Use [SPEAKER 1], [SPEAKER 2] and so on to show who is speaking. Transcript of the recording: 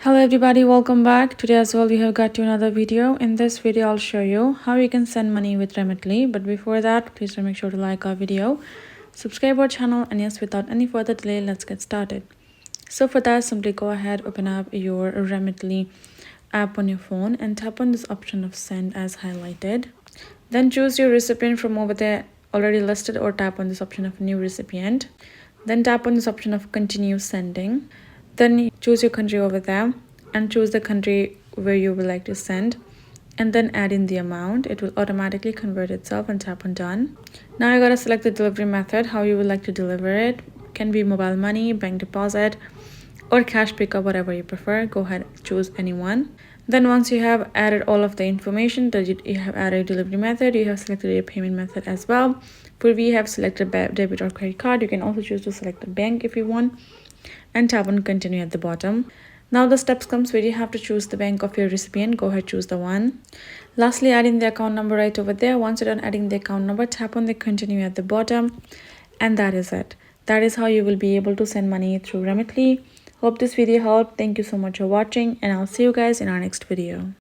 [SPEAKER 1] Hello everybody, welcome back. Today as well we have got to another video. In this video I'll show you how you can send money with Remitly. But before that, please do make sure to like our video, subscribe our channel, and yes, without any further delay, let's get started. So for that, simply go ahead, open up your Remitly app on your phone and tap on this option of send as highlighted. Then choose your recipient from over there already listed, or tap on this option of new recipient. Then tap on this option of continue sending. Then choose your country over there and choose the country where you would like to send, and then add in the amount. It will automatically convert itself, and tap on done. Now you gotta select the delivery method, how you would like to deliver it. Can be mobile money, bank deposit, or cash pickup, whatever you prefer. Go ahead, choose any one. Then once you have added all of the information, that you have added delivery method, you have selected your payment method as well. For we have selected debit or credit card. You can also choose to select a bank if you want, and tap on continue at the bottom. Now the steps comes where you have to choose the bank of your recipient. Go ahead, choose the one. Lastly, add in the account number right over there. Once you're done adding the account number, tap on the continue at the bottom, and that is it. That is how you will be able to send money through Remitly. Hope this video helped. Thank you so much for watching, and I'll see you guys in our next video.